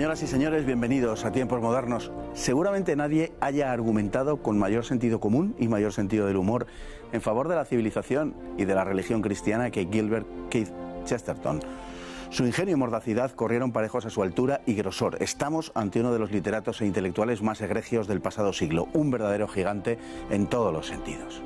Señoras y señores, bienvenidos a Tiempos Modernos. Seguramente nadie haya argumentado con mayor sentido común y mayor sentido del humor en favor de la civilización y de la religión cristiana que Gilbert Keith Chesterton. Su ingenio y mordacidad corrieron parejos a su altura y grosor. Estamos ante uno de los literatos e intelectuales más egregios del pasado siglo, un verdadero gigante en todos los sentidos.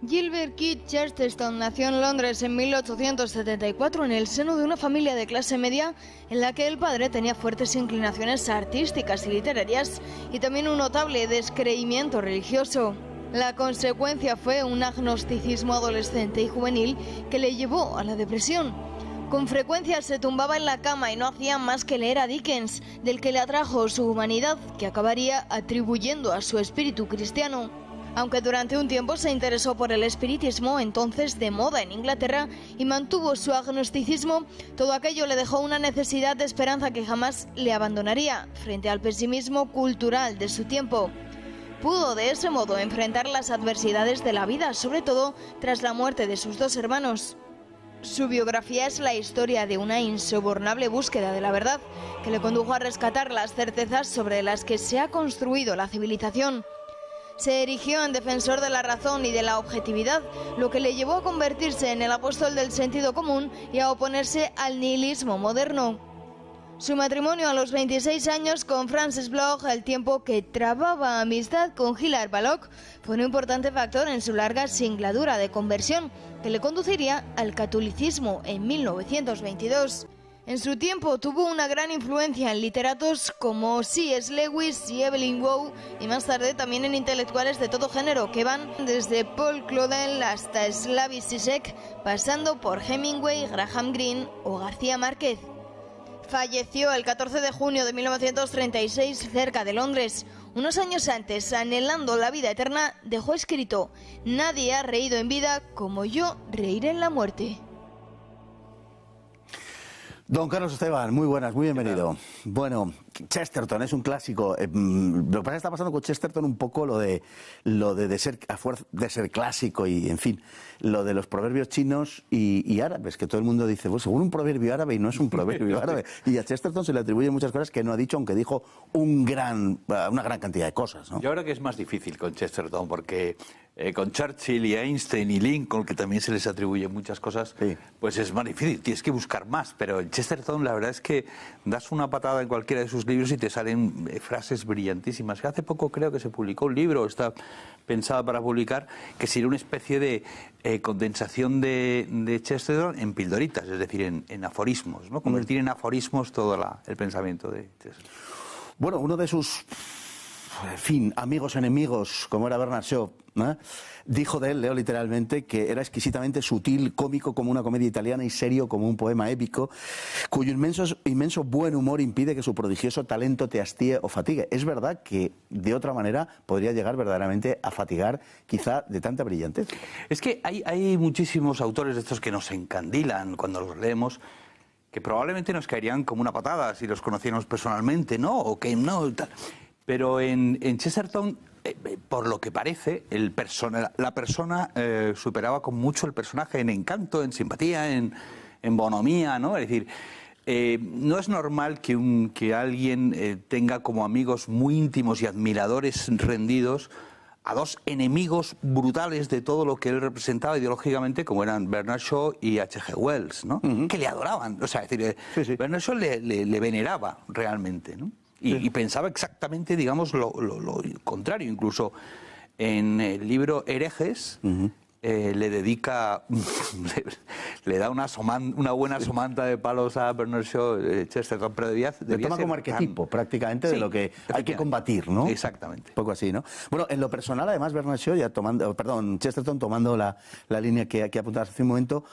Gilbert Keith Chesterton nació en Londres en 1874 en el seno de una familia de clase media en la que el padre tenía fuertes inclinaciones artísticas y literarias y también un notable descreimiento religioso. La consecuencia fue un agnosticismo adolescente y juvenil que le llevó a la depresión. Con frecuencia se tumbaba en la cama y no hacía más que leer a Dickens, del que le atrajo su humanidad, que acabaría atribuyendo a su espíritu cristiano. Aunque durante un tiempo se interesó por el espiritismo, entonces de moda en Inglaterra, y mantuvo su agnosticismo, todo aquello le dejó una necesidad de esperanza que jamás le abandonaría, frente al pesimismo cultural de su tiempo. Pudo de ese modo enfrentar las adversidades de la vida, sobre todo tras la muerte de sus dos hermanos. Su biografía es la historia de una insobornable búsqueda de la verdad, que le condujo a rescatar las certezas sobre las que se ha construido la civilización. Se erigió en defensor de la razón y de la objetividad, lo que le llevó a convertirse en el apóstol del sentido común y a oponerse al nihilismo moderno. Su matrimonio a los 26 años con Frances Bloch, al tiempo que trababa amistad con Hilaire Belloc, fue un importante factor en su larga singladura de conversión, que le conduciría al catolicismo en 1922. En su tiempo tuvo una gran influencia en literatos como C.S. Lewis y Evelyn Waugh, y más tarde también en intelectuales de todo género, que van desde Paul Claudel hasta Slavoj Žižek, pasando por Hemingway, Graham Greene o García Márquez. Falleció el 14 de junio de 1936 cerca de Londres. Unos años antes, anhelando la vida eterna, dejó escrito: «Nadie ha reído en vida como yo reiré en la muerte». Don Carlos Esteban, muy buenas, muy bienvenido. Bueno, Chesterton es un clásico. Lo que pasa es que está pasando con Chesterton un poco lo de ser a fuerza de ser clásico y, en fin, lo de los proverbios chinos y árabes, que todo el mundo dice, pues según un proverbio árabe, y no es un proverbio árabe. Y a Chesterton se le atribuyen muchas cosas que no ha dicho, aunque dijo una gran cantidad de cosas, ¿no? Yo creo que es más difícil con Chesterton, porque con Churchill y Einstein y Lincoln, que también se les atribuyen muchas cosas, sí, pues es más difícil, tienes que buscar más. Pero en Chesterton la verdad es que das una patada en cualquiera de sus libros y te salen frases brillantísimas. Hace poco creo que se publicó un libro, está pensado para publicar, que sería una especie de condensación de Chesterton en pildoritas, es decir, en aforismos, ¿no? Convertir en aforismos todo el pensamiento de Chesterton. Bueno, uno de sus, en fin, amigos enemigos, como era Bernard Shaw, ¿no?, dijo de él, leo literalmente, que era exquisitamente sutil, cómico como una comedia italiana y serio como un poema épico, cuyo inmenso buen humor impide que su prodigioso talento te hastíe o fatigue. Es verdad que de otra manera podría llegar verdaderamente a fatigar, quizá de tanta brillantez. Es que hay muchísimos autores de estos que nos encandilan cuando los leemos, que probablemente nos caerían como una patada si los conociéramos personalmente, ¿no? O que no, tal. Pero en Chesterton, por lo que parece, la persona superaba con mucho el personaje en encanto, en simpatía, en bonomía, ¿no? Es decir, no es normal que alguien tenga como amigos muy íntimos y admiradores rendidos a dos enemigos brutales de todo lo que él representaba ideológicamente, como eran Bernard Shaw y H.G. Wells, ¿no? Que le adoraban. O sea, es decir, sí. Bernard Shaw le veneraba realmente, ¿no? Y pensaba exactamente, digamos, lo contrario. Incluso en el libro Herejes le dedica, le da una buena somanta de palos a Bernard Shaw, Chesterton, pero debía toma como arquetipo prácticamente de lo que hay que combatir, ¿no? Exactamente. Un poco así, ¿no? Bueno, en lo personal, además, Bernard Shaw, Chesterton, tomando la línea que apuntabas hace un momento,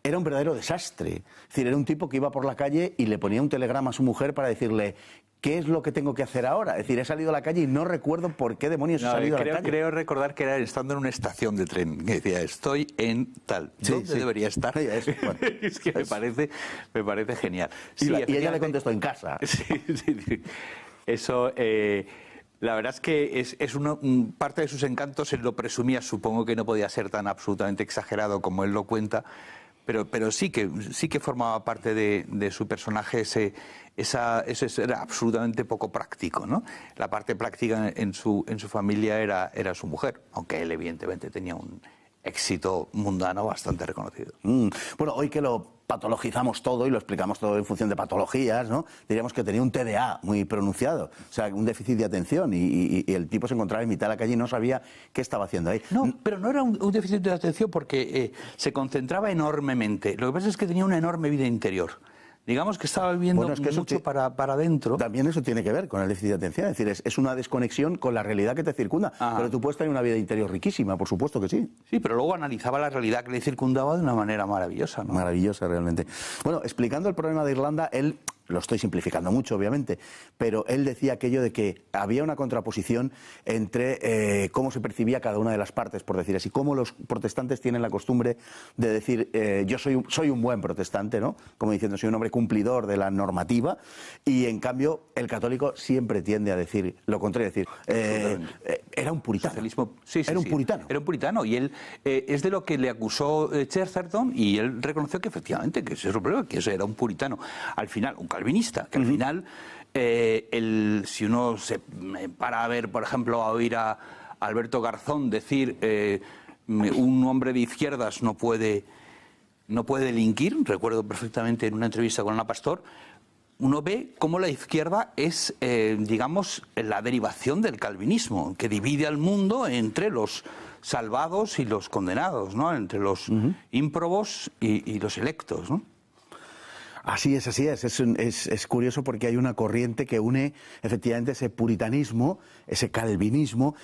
era un verdadero desastre. Es decir, era un tipo que iba por la calle y le ponía un telegrama a su mujer para decirle: ¿qué es lo que tengo que hacer ahora? Es decir, he salido a la calle y no recuerdo por qué demonios he salido a la calle. Creo recordar que era estando en una estación de tren, que decía, estoy en tal. ¿Dónde debería estar? Bueno. Es que me parece genial. Y ella le contestó: en casa. Sí. Eso, la verdad es que es parte de sus encantos, él lo presumía, supongo que no podía ser tan absolutamente exagerado como él lo cuenta, pero sí que formaba parte de su personaje eso era absolutamente poco práctico, ¿no? La parte práctica en su familia era su mujer, aunque él evidentemente tenía un éxito mundano bastante reconocido. Bueno, hoy que lo patologizamos todo y lo explicamos todo en función de patologías, ¿no? Diríamos que tenía un TDA muy pronunciado, o sea, un déficit de atención y el tipo se encontraba en mitad de la calle y no sabía qué estaba haciendo ahí. No, pero no era un déficit de atención porque se concentraba enormemente. Lo que pasa es que tenía una enorme vida interior. Digamos que estaba viviendo mucho para adentro. También eso tiene que ver con el déficit de atención, es decir, es una desconexión con la realidad que te circunda. Ajá. Pero tú puedes tener una vida interior riquísima, por supuesto que sí. Sí, pero luego analizaba la realidad que le circundaba de una manera maravillosa, ¿no? Maravillosa, realmente. Bueno, explicando el problema de Irlanda, él... Lo estoy simplificando mucho, obviamente, pero él decía aquello de que había una contraposición entre cómo se percibía cada una de las partes, por decir así, cómo los protestantes tienen la costumbre de decir yo soy un buen protestante, ¿no? Como diciendo, soy un hombre cumplidor de la normativa, y en cambio el católico siempre tiende a decir lo contrario, es decir, era un puritano. Era un puritano. Era un puritano, y él es de lo que le acusó Chesterton, y él reconoció que efectivamente, que ese es el problema, que eso era un puritano. Al final, un calvinista, que al final, si uno se para a ver, por ejemplo, a oír a Alberto Garzón decir un hombre de izquierdas no puede delinquir, recuerdo perfectamente en una entrevista con Ana Pastor, uno ve cómo la izquierda es, digamos, la derivación del calvinismo, que divide al mundo entre los salvados y los condenados, ¿no? Entre los ímprobos y los electos, ¿no? Así es, así es. Es curioso porque hay una corriente que une efectivamente ese puritanismo, ese calvinismo,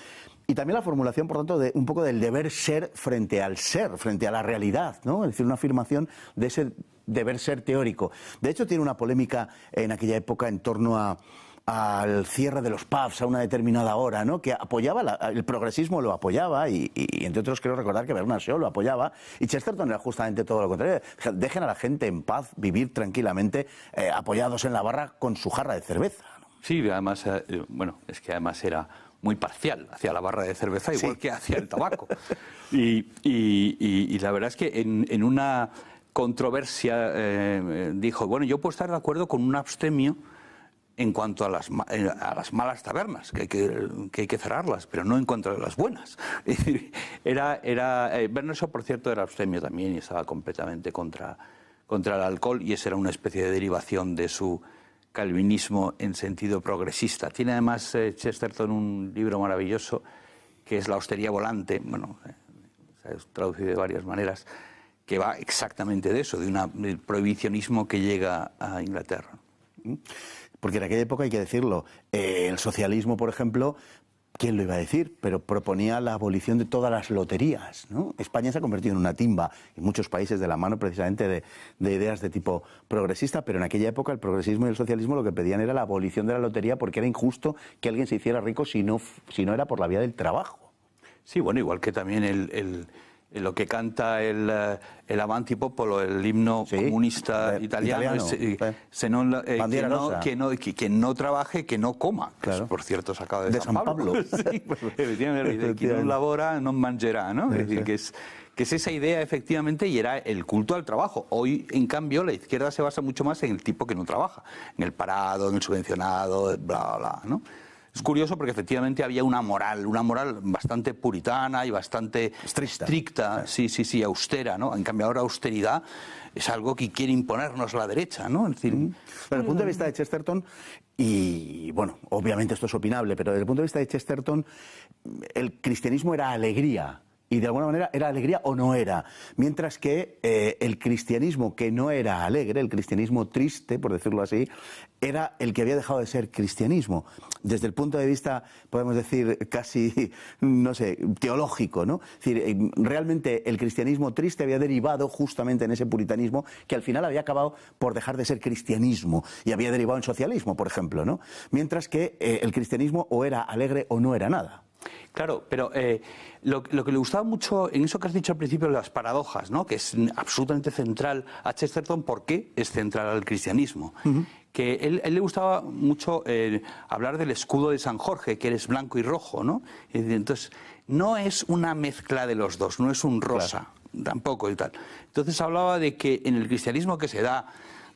y también la formulación, por tanto, de un poco del deber ser, frente a la realidad, ¿no? Es decir, una afirmación de ese deber ser teórico. De hecho, tiene una polémica en aquella época en torno al cierre de los pubs a una determinada hora, ¿no? Que apoyaba, el progresismo lo apoyaba y entre otros quiero recordar que Bernard Shaw lo apoyaba, y Chesterton era justamente todo lo contrario. Dejen a la gente en paz, vivir tranquilamente, apoyados en la barra con su jarra de cerveza, ¿no? Sí, además, bueno, es que además era muy parcial hacia la barra de cerveza, igual que hacia el tabaco. Y la verdad es que en una controversia dijo, bueno, yo puedo estar de acuerdo con un abstemio en cuanto a las malas tabernas, que hay que cerrarlas, pero no en cuanto a las buenas. Es decir, Bernard Shaw, por cierto, era abstemio también y estaba completamente contra el alcohol, y esa era una especie de derivación de su calvinismo en sentido progresista. Tiene además Chesterton un libro maravilloso que es La hostería volante, bueno, se ha traducido de varias maneras, que va exactamente de eso, del prohibicionismo que llega a Inglaterra. Porque en aquella época, hay que decirlo, el socialismo, por ejemplo, ¿quién lo iba a decir? Pero proponía la abolición de todas las loterías, ¿no? España se ha convertido en una timba, en muchos países, de la mano precisamente de ideas de tipo progresista, pero en aquella época el progresismo y el socialismo lo que pedían era la abolición de la lotería, porque era injusto que alguien se hiciera rico si no era por la vía del trabajo. Sí, bueno, igual que también lo que canta el Avanti Popolo, el himno comunista italiano, que no trabaje, que no coma, que claro. Es, por cierto, sacado de San Pablo. Sí, efectivamente, quien no labora no mangerà, ¿no? Es decir, que es esa idea, efectivamente, y era el culto al trabajo. Hoy, en cambio, la izquierda se basa mucho más en el tipo que no trabaja, en el parado, en el subvencionado, bla, bla, bla, ¿no? Es curioso porque efectivamente había una moral bastante puritana y bastante estricta, sí, austera, ¿no? En cambio ahora austeridad es algo que quiere imponernos la derecha, ¿no? Es decir, desde el punto de vista de Chesterton, y bueno, obviamente esto es opinable, pero desde el punto de vista de Chesterton, el cristianismo era alegría. Y de alguna manera era alegría o no era. Mientras que el cristianismo que no era alegre, el cristianismo triste, por decirlo así, era el que había dejado de ser cristianismo. Desde el punto de vista, podemos decir, casi, no sé, teológico, ¿no? Es decir, realmente el cristianismo triste había derivado justamente en ese puritanismo que al final había acabado por dejar de ser cristianismo y había derivado en socialismo, por ejemplo, ¿no? Mientras que el cristianismo o era alegre o no era nada. Claro, pero lo que le gustaba mucho en eso que has dicho al principio de las paradojas, ¿no? Que es absolutamente central a Chesterton. ¿Por qué es central al cristianismo? Que él le gustaba mucho hablar del escudo de San Jorge, que eres blanco y rojo, ¿no? Entonces, no es una mezcla de los dos, no es un rosa. tampoco y tal. Entonces hablaba de que en el cristianismo que se da,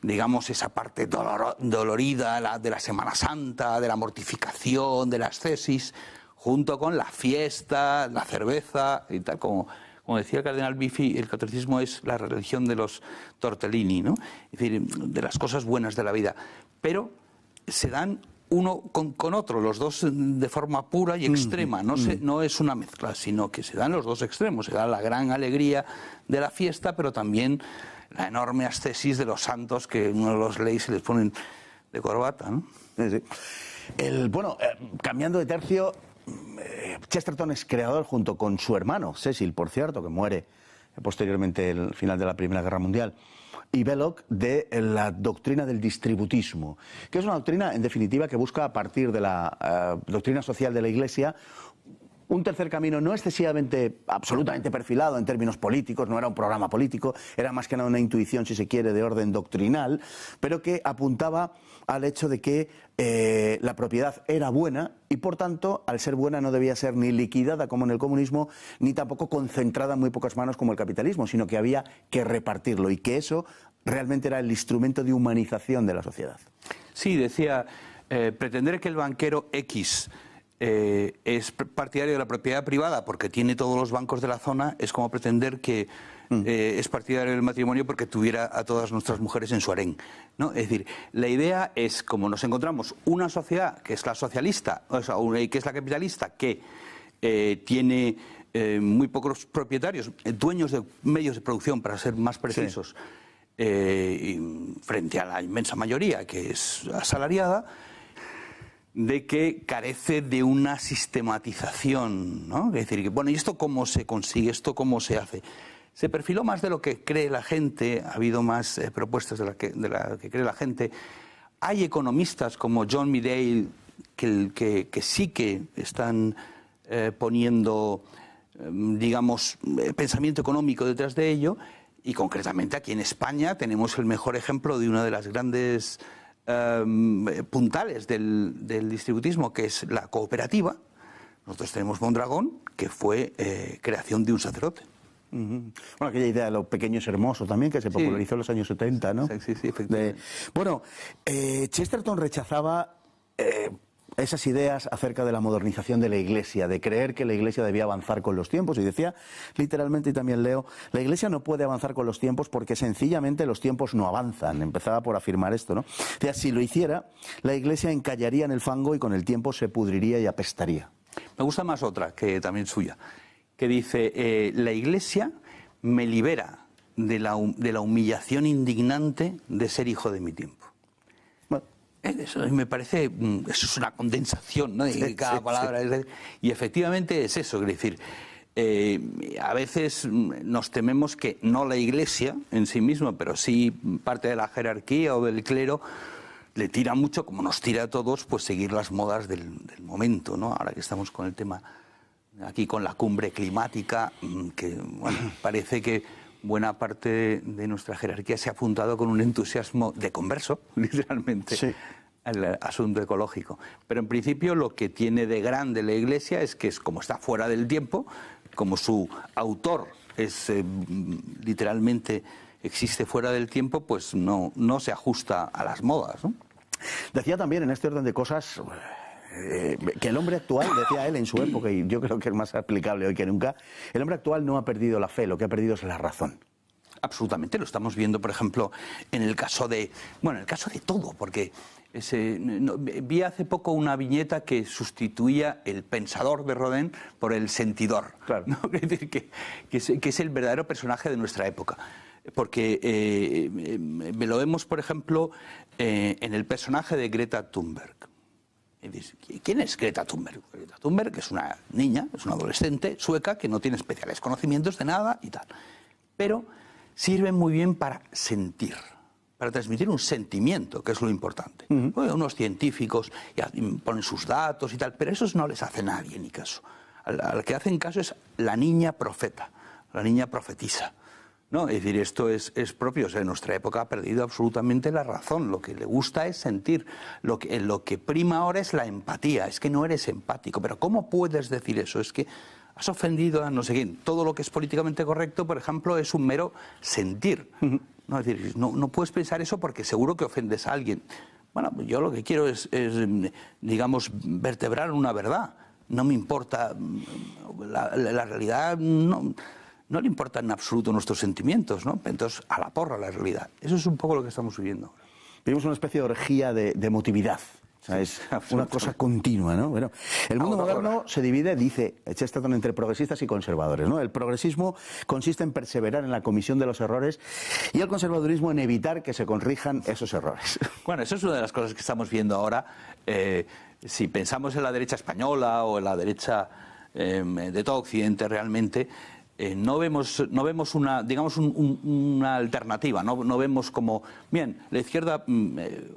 digamos, esa parte dolorida de la Semana Santa, de la mortificación, de la ascesis, junto con la fiesta, la cerveza y tal, como decía el cardenal Biffi, el catolicismo es la religión de los tortellini, ¿no? Es decir, de las cosas buenas de la vida. Pero se dan uno con otro, los dos de forma pura y extrema. No es una mezcla, sino que se dan los dos extremos. Se da la gran alegría de la fiesta, pero también la enorme ascesis de los santos que uno los lee y se les ponen de corbata, ¿no? Sí. Cambiando de tercio, Chesterton es creador, junto con su hermano, Cecil, por cierto, que muere posteriormente al final de la Primera Guerra Mundial, y Belloc, de la doctrina del distributismo, que es una doctrina, en definitiva, que busca, a partir de la doctrina social de la Iglesia, un tercer camino no excesivamente, absolutamente perfilado en términos políticos, no era un programa político, era más que nada una intuición, si se quiere, de orden doctrinal, pero que apuntaba al hecho de que la propiedad era buena y, por tanto, al ser buena no debía ser ni liquidada como en el comunismo, ni tampoco concentrada en muy pocas manos como el capitalismo, sino que había que repartirlo y que eso realmente era el instrumento de humanización de la sociedad. Sí, decía, pretender que el banquero X es partidario de la propiedad privada porque tiene todos los bancos de la zona, es como pretender que es partidario del matrimonio porque tuviera a todas nuestras mujeres en su harén, ¿no? Es decir, la idea es, como nos encontramos una sociedad que es la socialista, o sea, que es la capitalista, que tiene muy pocos propietarios, dueños de medios de producción, para ser más precisos, frente a la inmensa mayoría que es asalariada, de que carece de una sistematización, ¿no? Es decir, que, bueno, ¿y esto cómo se consigue? ¿Esto cómo se hace? Se perfiló más de lo que cree la gente, ha habido más propuestas de la que cree la gente. Hay economistas como John Meadale que sí que están poniendo, digamos, pensamiento económico detrás de ello, y concretamente aquí en España tenemos el mejor ejemplo de una de las grandes puntales del distributismo, que es la cooperativa. Nosotros tenemos Mondragón, que fue creación de un sacerdote. Bueno, aquella idea de lo pequeño es hermoso también, que se popularizó en los años 70, ¿no? Sí, efectivamente. Chesterton rechazaba esas ideas acerca de la modernización de la Iglesia, de creer que la Iglesia debía avanzar con los tiempos, y decía literalmente, y también leo, la Iglesia no puede avanzar con los tiempos porque sencillamente los tiempos no avanzan. Empezaba por afirmar esto, ¿no? Decía, si lo hiciera, la Iglesia encallaría en el fango y con el tiempo se pudriría y apestaría. Me gusta más otra, que también suya, que dice, la Iglesia me libera de la humillación indignante de ser hijo de mi tiempo. Eso me parece, eso es una condensación, ¿no? De cada palabra. Sí. Y efectivamente es eso, es decir, a veces nos tememos que no la Iglesia en sí misma, pero sí parte de la jerarquía o del clero, le tira mucho, como nos tira a todos, pues seguir las modas del momento, ¿no? Ahora que estamos con el tema, aquí con la cumbre climática, que bueno, parece que buena parte de nuestra jerarquía se ha apuntado con un entusiasmo de converso, literalmente, al asunto ecológico. Pero en principio lo que tiene de grande la Iglesia es que, como está fuera del tiempo, como su autor es literalmente existe fuera del tiempo, pues no se ajusta a las modas, ¿no? Decía también, en este orden de cosas, que el hombre actual, decía él en su época, y yo creo que es más aplicable hoy que nunca, el hombre actual no ha perdido la fe, lo que ha perdido es la razón. Absolutamente, lo estamos viendo, por ejemplo, en el caso de todo, porque vi hace poco una viñeta que sustituía el pensador de Rodin por el sentidor, claro, ¿no? Es decir, que es el verdadero personaje de nuestra época. Porque lo vemos, por ejemplo, en el personaje de Greta Thunberg. ¿Quién es Greta Thunberg? Greta Thunberg es una niña, es una adolescente sueca que no tiene especiales conocimientos de nada y tal. Pero sirve muy bien para sentir, para transmitir un sentimiento, que es lo importante. Bueno, unos científicos ponen sus datos y tal, pero eso no les hace nadie ni caso. Al que hacen caso es la niña profeta, la niña profetisa, ¿no? Es decir, esto es propio, o sea, en nuestra época ha perdido absolutamente la razón. Lo que le gusta es sentir. Lo que prima ahora es la empatía. Es que no eres empático. Pero ¿cómo puedes decir eso? Es que has ofendido a no sé quién. Todo lo que es políticamente correcto, por ejemplo, es un mero sentir. ¿No? Es decir, no puedes pensar eso porque seguro que ofendes a alguien. Bueno, yo lo que quiero es digamos, vertebrar una verdad. No me importa, la realidad no le importa en absoluto nuestros sentimientos, ¿no? Entonces, a la porra la realidad. Eso es un poco lo que estamos viviendo. Vivimos una especie de orgía de emotividad. O sea, es una cosa continua, ¿no? Bueno, el mundo moderno se divide, dice Chesterton, entre progresistas y conservadores, ¿no? El progresismo consiste en perseverar en la comisión de los errores y el conservadurismo en evitar que se corrijan esos errores. Bueno, eso es una de las cosas que estamos viendo ahora. Si pensamos en la derecha española o en la derecha de todo Occidente realmente, no vemos una, digamos, una alternativa, no vemos como, bien, la izquierda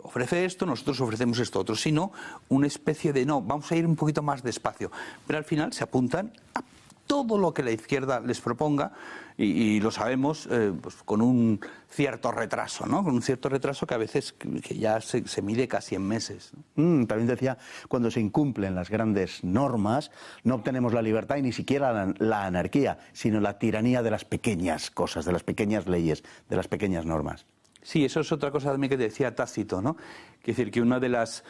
ofrece esto, nosotros ofrecemos esto otro, sino una especie de, no, vamos a ir un poquito más despacio, pero al final se apuntan a todo lo que la izquierda les proponga y lo sabemos pues con un cierto retraso, ¿no? Con un cierto retraso que a veces que ya se mide casi en meses, ¿no? También decía, cuando se incumplen las grandes normas, no obtenemos la libertad y ni siquiera la anarquía, sino la tiranía de las pequeñas cosas, de las pequeñas leyes, de las pequeñas normas. Sí, eso es otra cosa también que decía Tácito, ¿no? Es decir, que una de las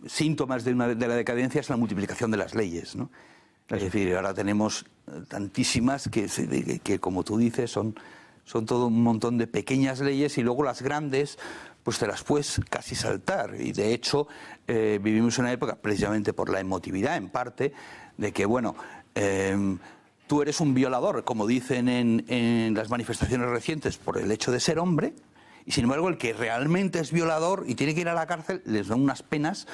síntomas de la decadencia es la multiplicación de las leyes, ¿no? Es decir, ahora tenemos tantísimas que como tú dices, son todo un montón de pequeñas leyes y luego las grandes, pues te las puedes casi saltar. Y de hecho, vivimos una época, precisamente por la emotividad en parte, de que, bueno, tú eres un violador, como dicen en las manifestaciones recientes, por el hecho de ser hombre, y sin embargo el que realmente es violador y tiene que ir a la cárcel, les dan unas penas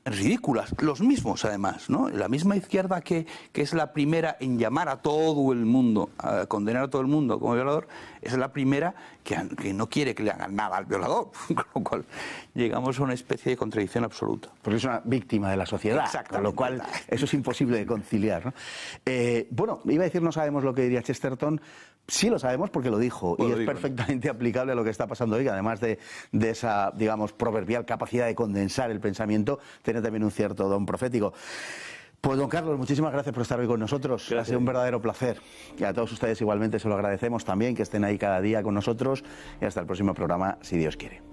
ridículas, los mismos además, ¿no? La misma izquierda que es la primera en llamar a todo el mundo, a condenar a todo el mundo como violador, es la primera que no quiere que le hagan nada al violador, con lo cual llegamos a una especie de contradicción absoluta. Porque es una víctima de la sociedad, con lo cual eso es imposible de conciliar, ¿no? Bueno, iba a decir no sabemos lo que diría Chesterton. Sí lo sabemos porque lo dijo y es perfectamente aplicable a lo que está pasando hoy, además de esa, digamos, proverbial capacidad de condensar el pensamiento, tiene también un cierto don profético. Pues don Carlos, muchísimas gracias por estar hoy con nosotros. Gracias. Ha sido un verdadero placer. Y a todos ustedes igualmente se lo agradecemos también, que estén ahí cada día con nosotros y hasta el próximo programa, si Dios quiere.